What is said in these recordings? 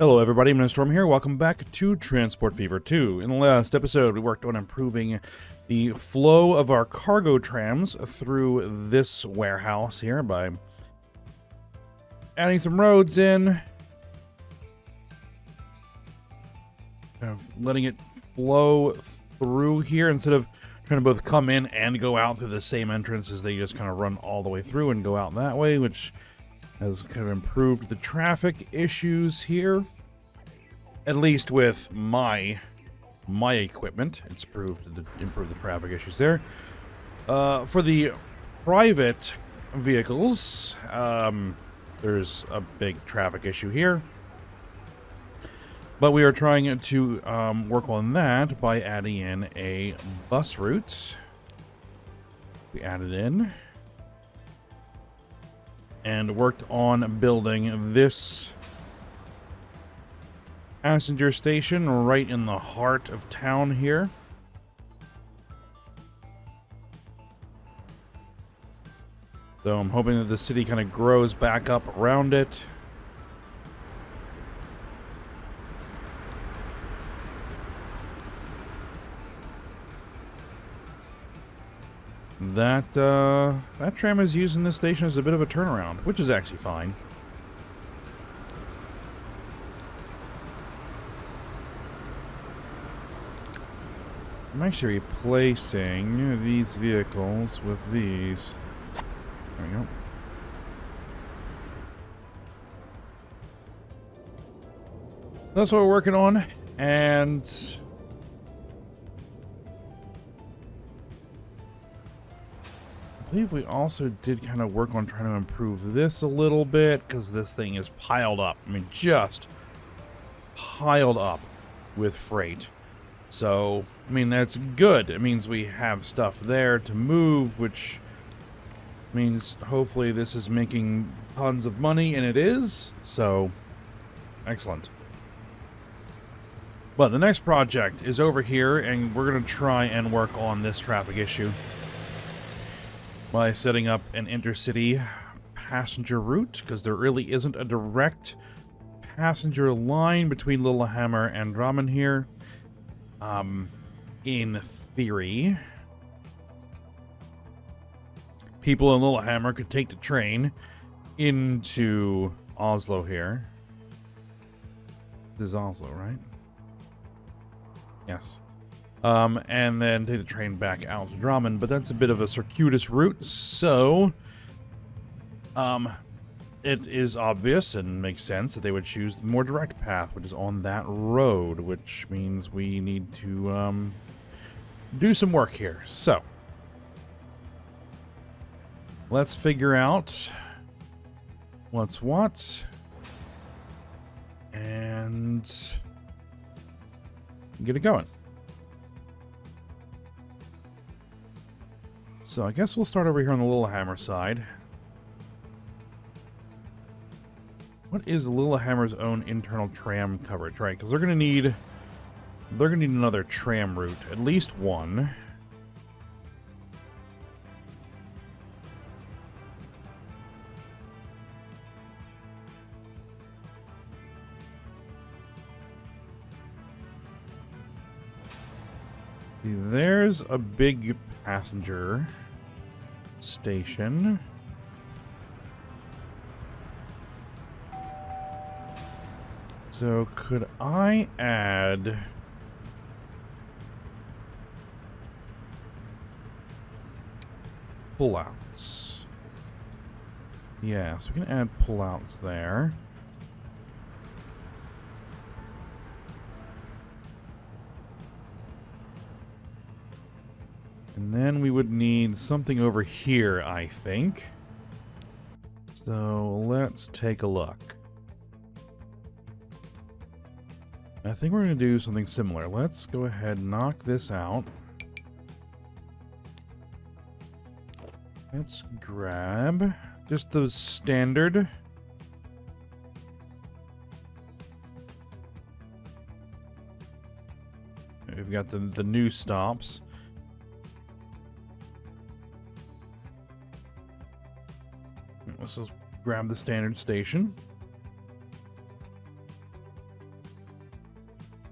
Hello everybody, I'm Storm here. Welcome back to Transport Fever 2. In the last episode, we worked on improving the flow of our cargo trams through this warehouse here by adding some roads in, kind of letting it flow through here instead of trying to both come in and go out through the same entrance. As they just kind of run all the way through and go out that way, which has kind of improved the traffic issues here. At least with my equipment, it's improved the traffic issues there. For the private vehicles, there's a big traffic issue here. But we are trying to work on that by adding in a bus route. We added in and worked on building this passenger station right in the heart of town here. So I'm hoping that the city kind of grows back up around it. That tram is using this station as a bit of a turnaround, which is actually fine. I'm actually replacing these vehicles with these. There we go. That's what we're working on, and I believe we also did kind of work on trying to improve this a little bit, because this thing is piled up. I mean, just piled up with freight. So, I mean, that's good. It means we have stuff there to move, which means hopefully this is making tons of money, and it is. So, excellent. But the next project is over here, and we're going to try and work on this traffic issue by setting up an intercity passenger route, because there really isn't a direct passenger line between Lillehammer and Drammen here. In theory, people in Lillehammer could take the train into Oslo here. This is Oslo, right? Yes. And then take the train back out to Drammen, but that's a bit of a circuitous route, so it is obvious and makes sense that they would choose the more direct path, which is on that road, which means we need to do some work here. So let's figure out what's what and get it going. So I guess we'll start over here on the Lillehammer side. What is Lillehammer's own internal tram coverage, right? Because they're gonna need another tram route, at least one. There's a big passenger station. So could I add pullouts? Yeah, so we can add pullouts there. And then we would need something over here, I think. So let's take a look. I think we're going to do something similar. Let's go ahead and knock this out. Let's grab just the standard. We've got the new stops. Let's just grab the standard station.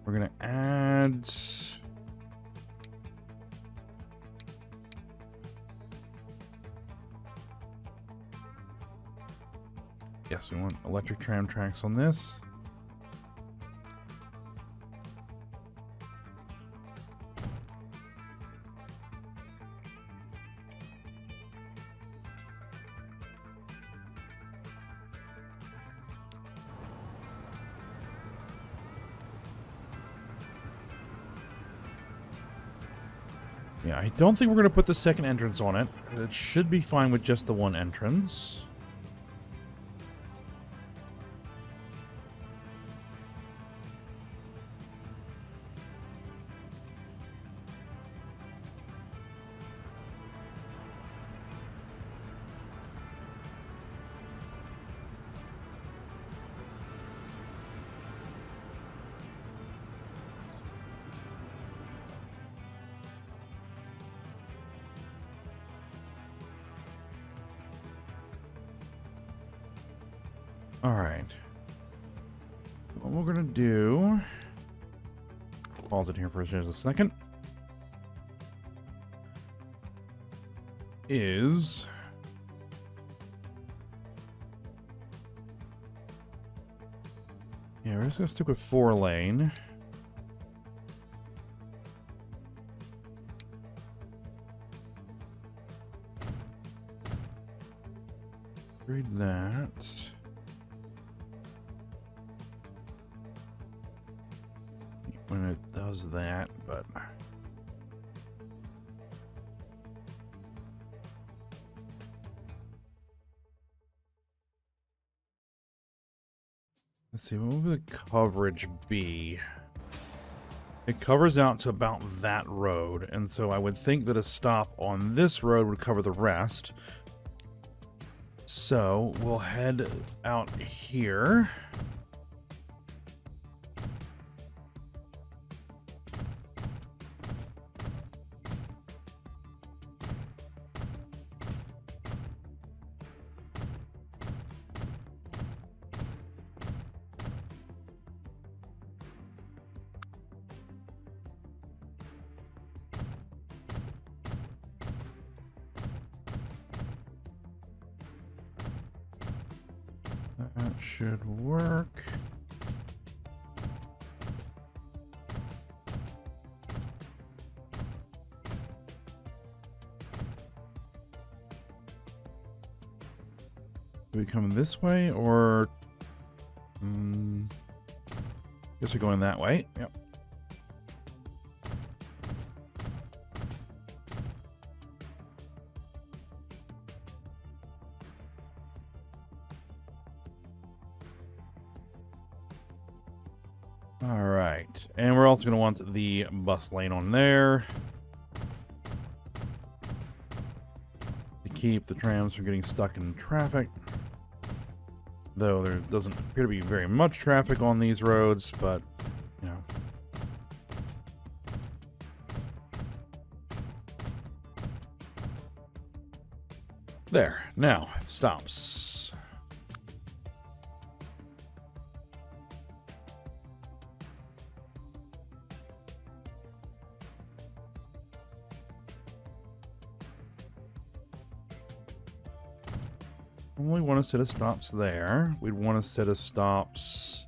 We're going to add... Yes, we want electric tram tracks on this. Yeah, I don't think we're going to put the second entrance on it. It should be fine with just the one entrance. Alright. What we're gonna do... Pause it here for just a second. Is... Yeah, we're just gonna stick with 4-lane. Read that. When it does that, but... Let's see, what would the coverage be? It covers out to about that road, and so I would think that a stop on this road would cover the rest. So, we'll head out here. That should work. Do we come this way or... guess we're going that way. Yep. Alright, and we're also going to want the bus lane on there to keep the trams from getting stuck in traffic. Though there doesn't appear to be very much traffic on these roads, but, you know. There, now, stops. We want to set a stops there. We'd want to set a stops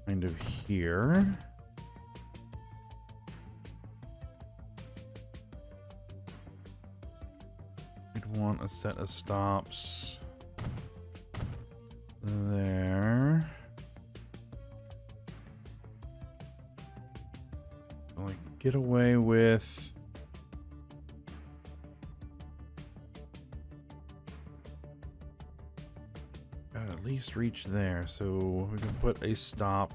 kind of here. We'd want to set a stops there. Like get away with... At least reach there, so we can put a stop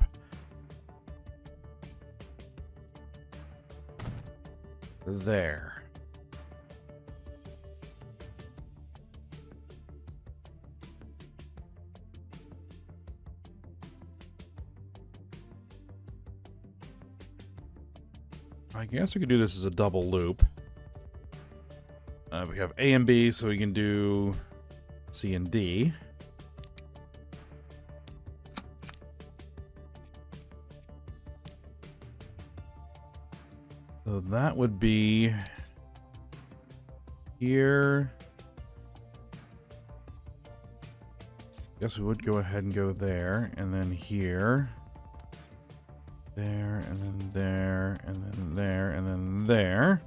there. I guess we could do this as a double loop. We have A and B, so we can do C and D. So that would be here. Guess we would go ahead and go there, and then here. There, and then there, and then there, and then there.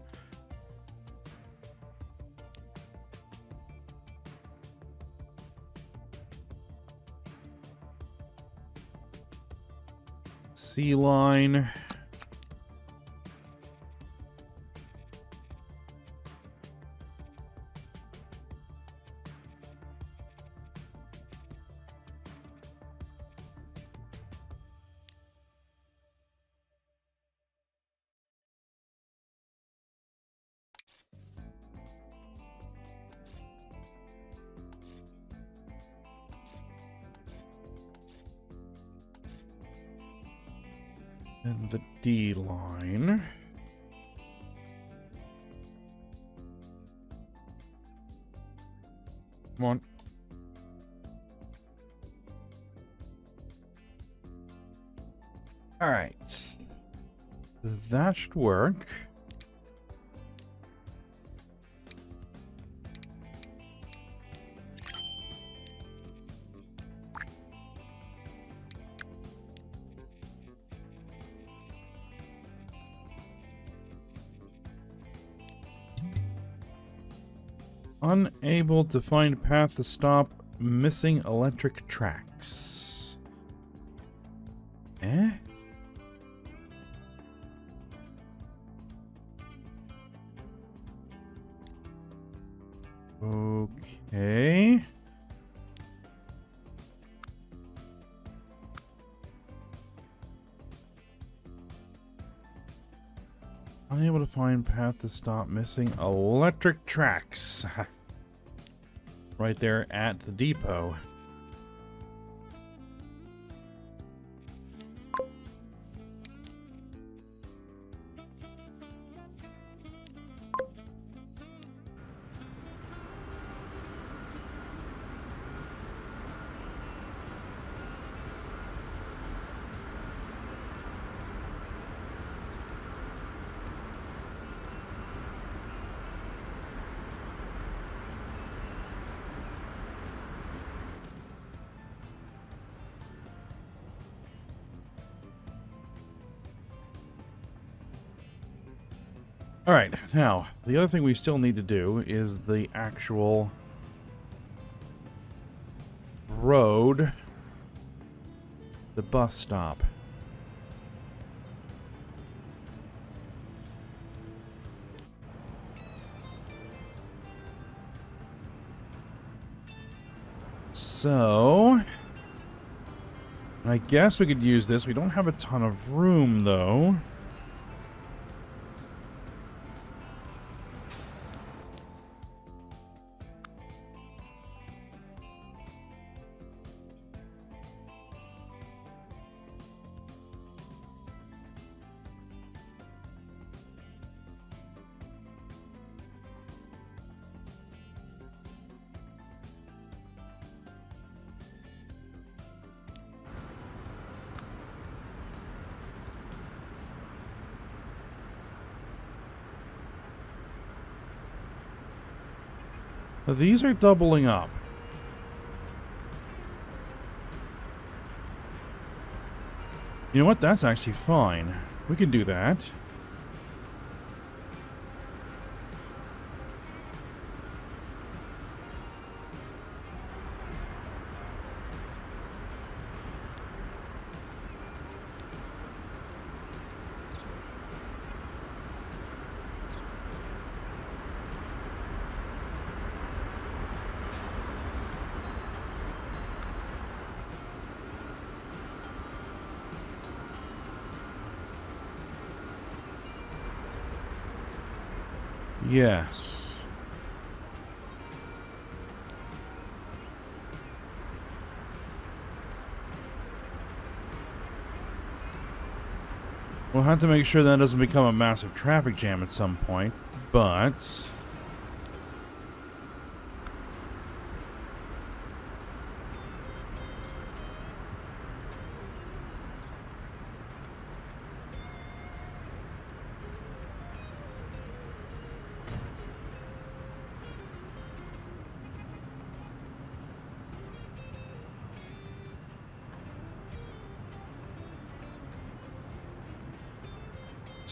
C line. And the D line. Come on. All right. That should work. Unable to find path to stop missing electric tracks. Eh? Okay. Unable to find path to stop missing electric tracks. Right there at the depot. All right, now, the other thing we still need to do is the actual road, the bus stop. So, I guess we could use this. We don't have a ton of room, though. These are doubling up. You know what? That's actually fine. We can do that. Yes. We'll have to make sure that doesn't become a massive traffic jam at some point, but...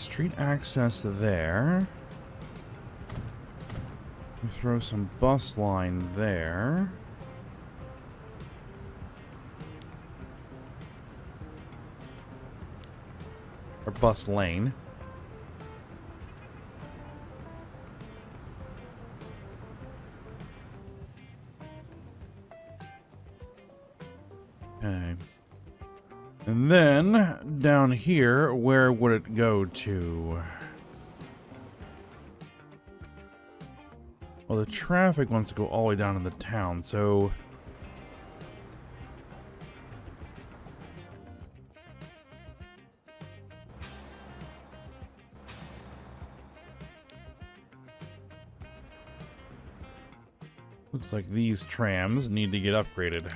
street access there. We throw some bus line there. Or bus lane. Okay. And then, down here, where would it go to? Well, the traffic wants to go all the way down to the town, so... Looks like these trams need to get upgraded.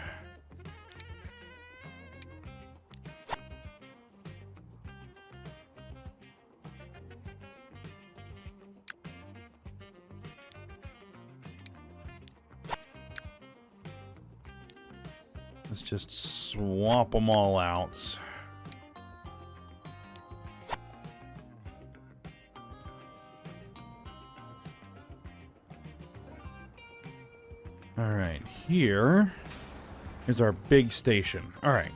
Let's just swap them all out. All right, here is our big station. All right.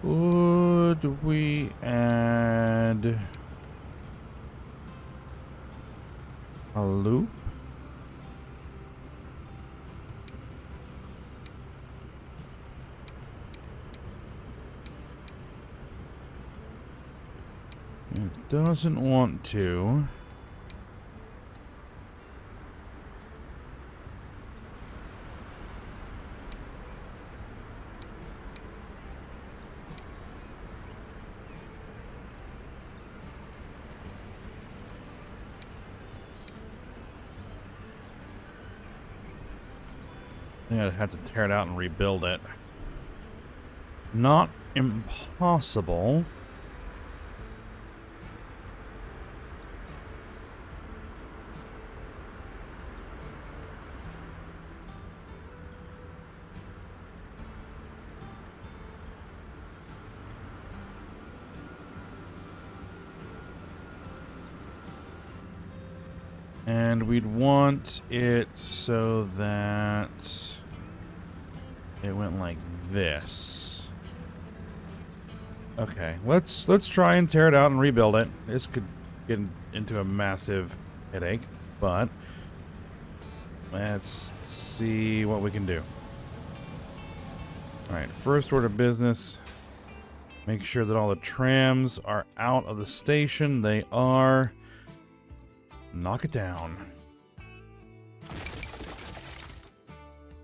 Would we add a loop? It doesn't want to. I think I'd have to tear it out and rebuild it. Not impossible. And we'd want it so that it went like this. Okay, let's try and tear it out and rebuild it. This could get into a massive headache, but let's see what we can do. All right, first order of business. Make sure that all the trams are out of the station. They are. Knock it down.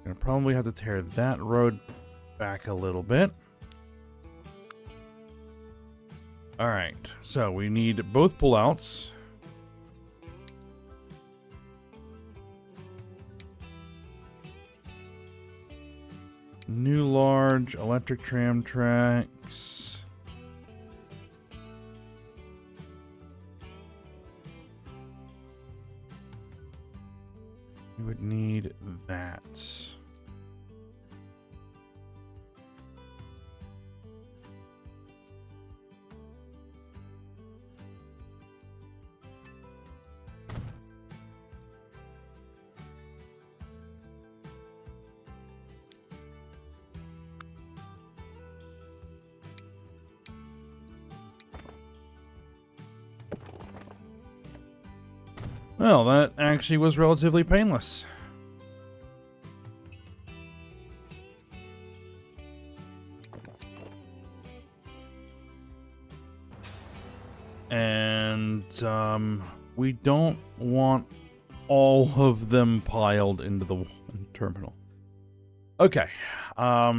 Gonna probably have to tear that road back a little bit. Alright, so we need both pullouts. New large electric tram tracks. We would need that. Well, that actually was relatively painless. And we don't want all of them piled into the one terminal. Okay. All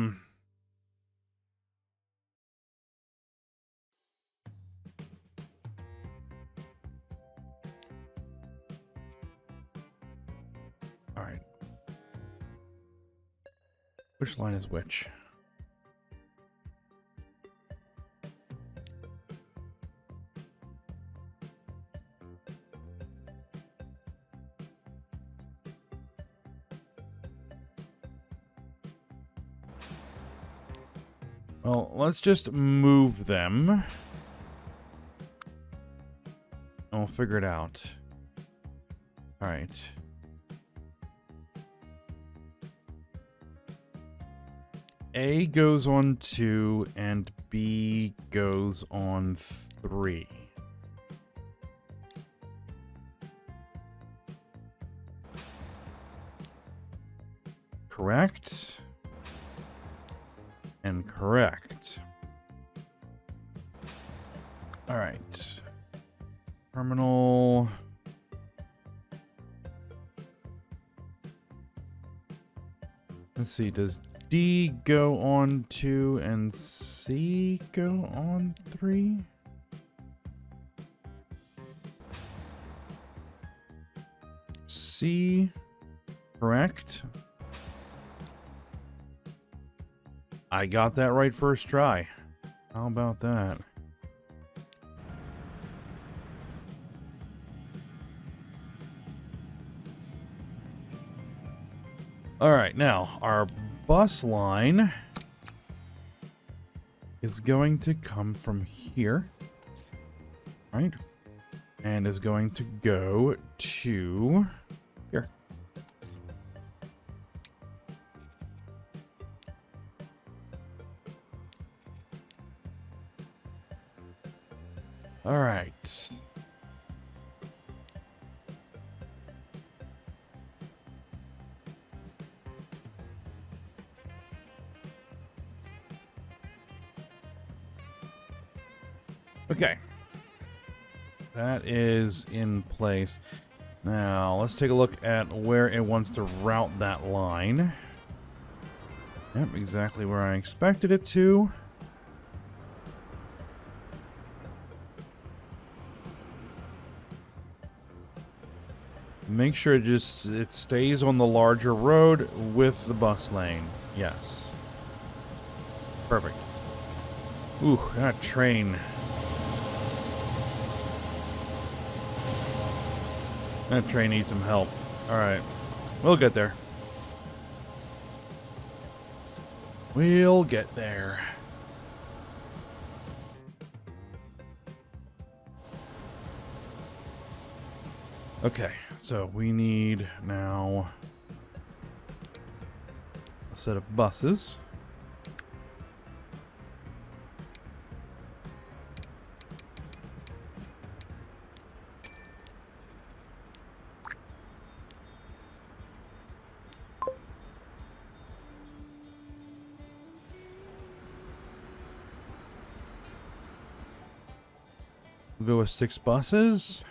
right. Which line is which? Well, let's just move them. And we'll figure it out. All right. A goes on 2 and B goes on 3. Correct. And correct. All right. Terminal. Let's see, does D go on 2 and C go on 3? C, correct. I got that right first try. How about that? All right, now our bus line is going to come from here, right? And is going to go to here. All right. Okay. That is in place. Now, let's take a look at where it wants to route that line. Yep, exactly where I expected it to. Make sure it stays on the larger road with the bus lane. Yes. Perfect. Ooh, that train. That train needs some help. Alright. We'll get there. We'll get there. Okay, so we need now a set of buses. We'll go with 6 buses.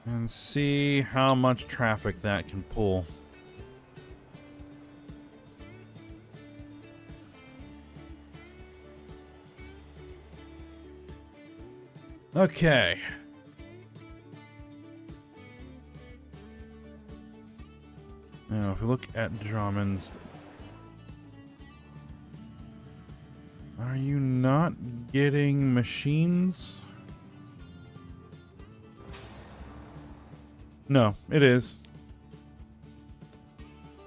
And see how much traffic that can pull. Okay. Now, if we look at Drummond's... Are you not getting machines? No, it is.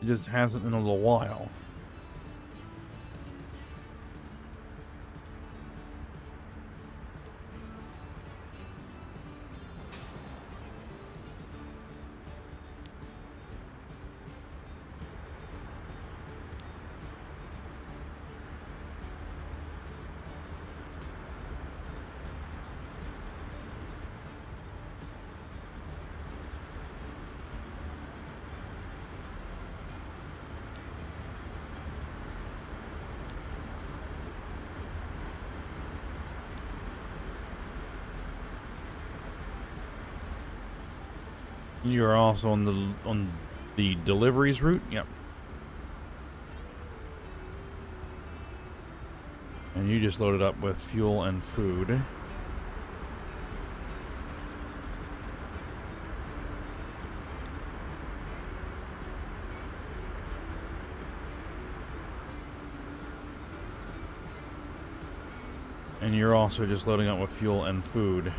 It just hasn't in a little while. You're also on the deliveries route? Yep. And you just loaded up with fuel and food. And you're also just loading up with fuel and food.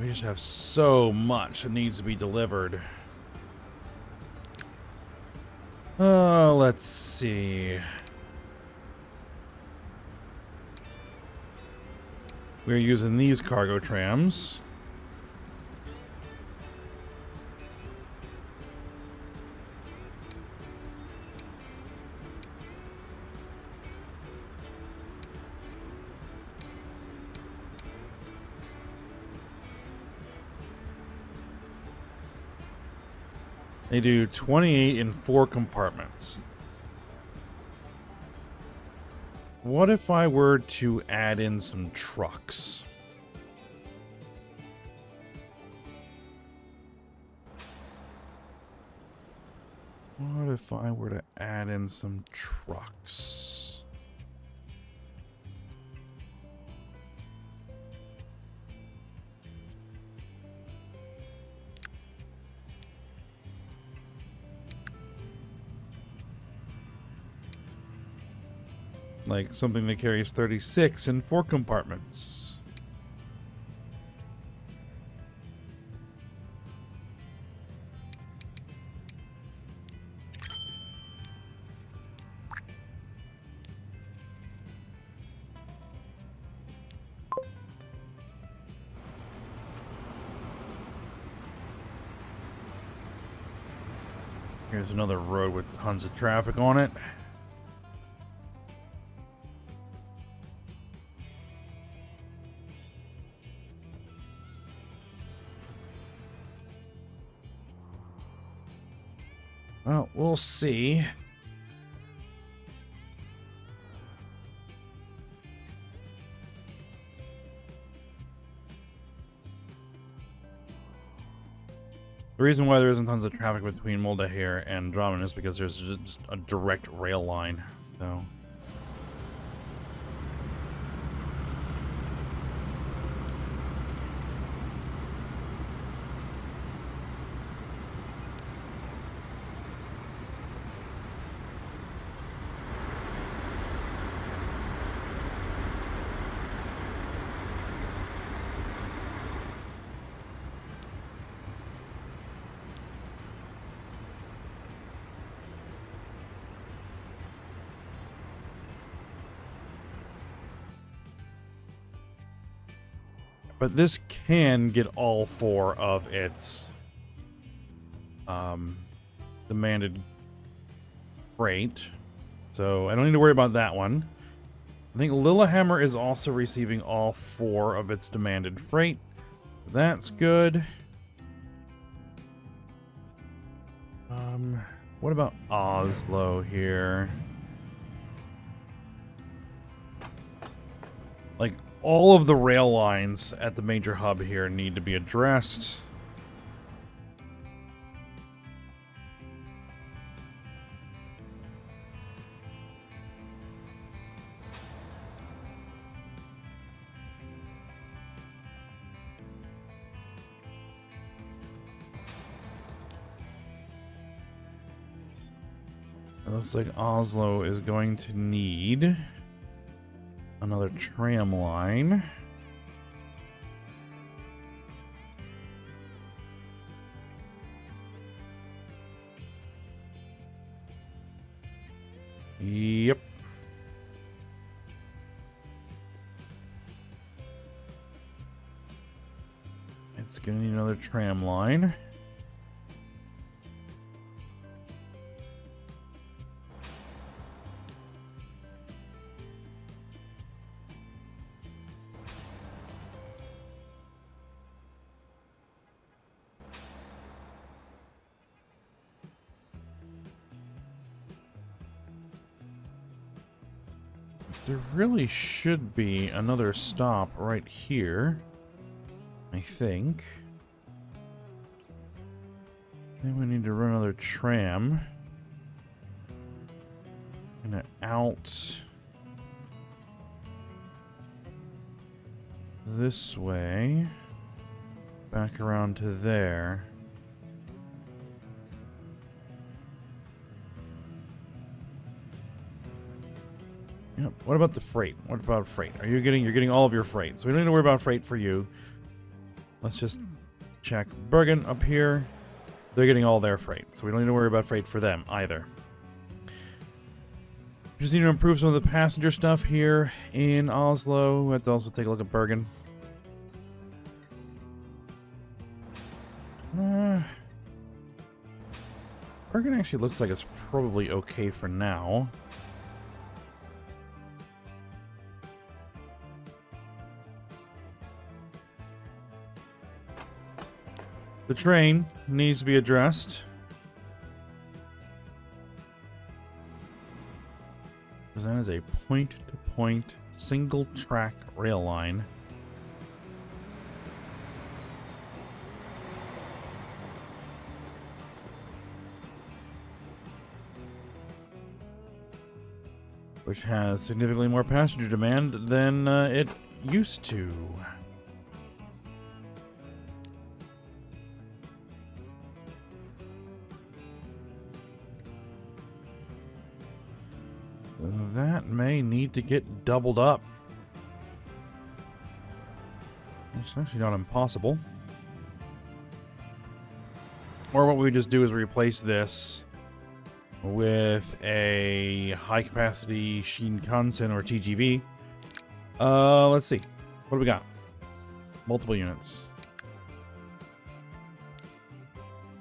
We just have so much that needs to be delivered. Let's see. We're using these cargo trams. They do 28 in 4 compartments. What if I were to add in some trucks? What if I were to add in some trucks? Like something that carries 36 in 4 compartments. Here's another road with tons of traffic on it. Well, we'll see. The reason why there isn't tons of traffic between Moldahir and Drammen is because there's just a direct rail line. So. But this can get all 4 of its demanded freight. So I don't need to worry about that one. I think Lillehammer is also receiving all 4 of its demanded freight. That's good. What about Oslo here? Like, all of the rail lines at the major hub here need to be addressed. It looks like Oslo is going to need another tram line. Yep. It's gonna need another tram line. There really should be another stop right here, I think. Then we need to run another tram. And out this way, back around to there. Yep. What about the freight? What about freight? You're getting all of your freight, so we don't need to worry about freight for you. Let's just check Bergen up here. They're getting all their freight, so we don't need to worry about freight for them either. Just need to improve some of the passenger stuff here in Oslo. We have to also take a look at Bergen. Bergen actually looks like it's probably okay for now. The train needs to be addressed. Because that is a point-to-point single-track rail line. Which has significantly more passenger demand than it used to. That may need to get doubled up. It's actually not impossible. Or what we just do is replace this with a high-capacity Shinkansen or TGV. Let's see. What do we got? Multiple units.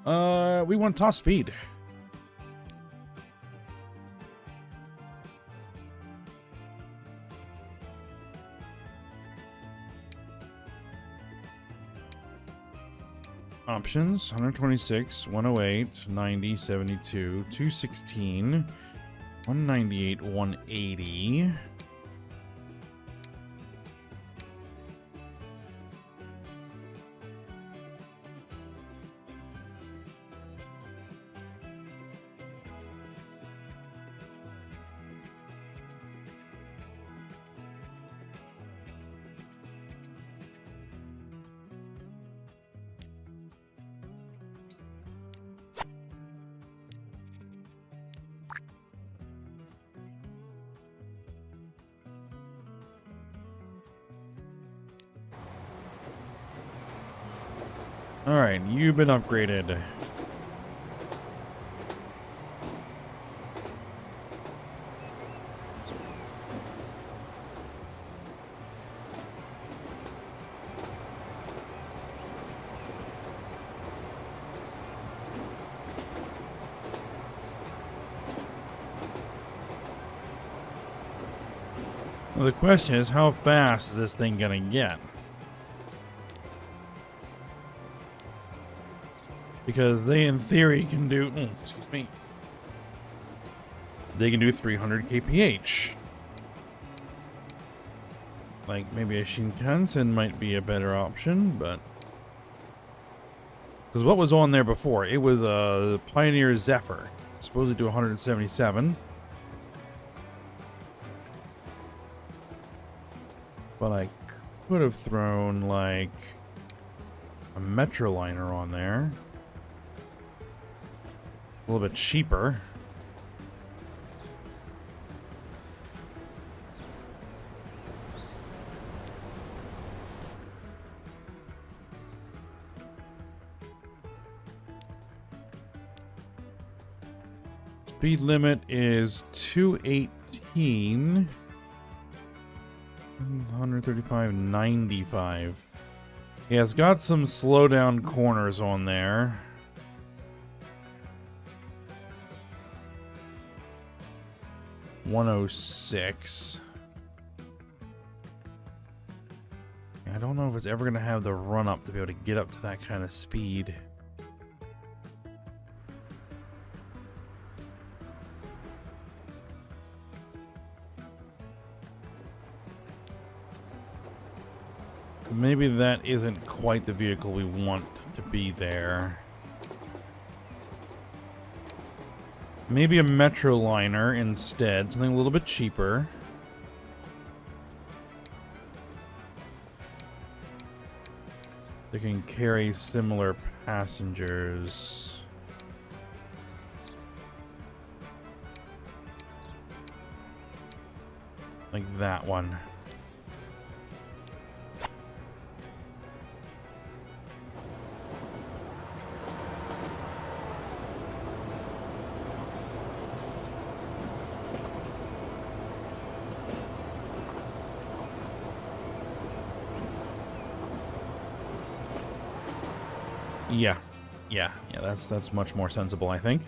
We want top speed. Options: 126, 108, 90, 72, 216, 198, 180. Alright, you've been upgraded. Well, the question is, how fast is this thing gonna get? Because they, in theory, can do... excuse me. They can do 300 kph. Like, maybe a Shinkansen might be a better option, but... Because what was on there before? It was a Pioneer Zephyr. Supposed to do 177. But I could have thrown, like, a Metroliner on there. A little bit cheaper. Speed limit is 218. 135, 95. Yeah, it's got some slow down corners on there. .106. I don't know if it's ever going to have the run up to be able to get up to that kind of speed. Maybe that isn't quite the vehicle we want to be there. Maybe a Metroliner instead, something a little bit cheaper. They can carry similar passengers. Like that one. Yeah. Yeah. That's much more sensible, I think.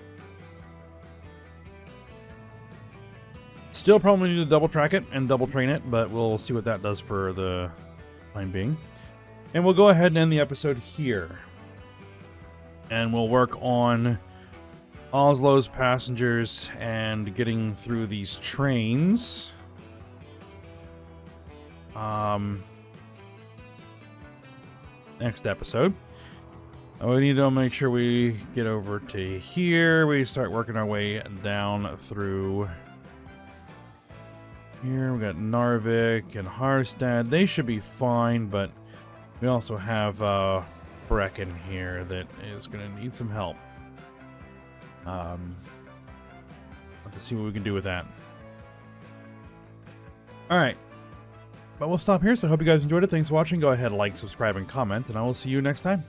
Still probably need to double track it and double train it, but we'll see what that does for the time being. And we'll go ahead and end the episode here. And we'll work on Oslo's passengers and getting through these trains. Next episode. We need to make sure we get over to here. We start working our way down through here. We got Narvik and Harstad. They should be fine, but we also have Brecken here that is going to need some help. Let's see what we can do with that. Alright. But we'll stop here, so I hope you guys enjoyed it. Thanks for watching. Go ahead, like, subscribe, and comment, and I will see you next time.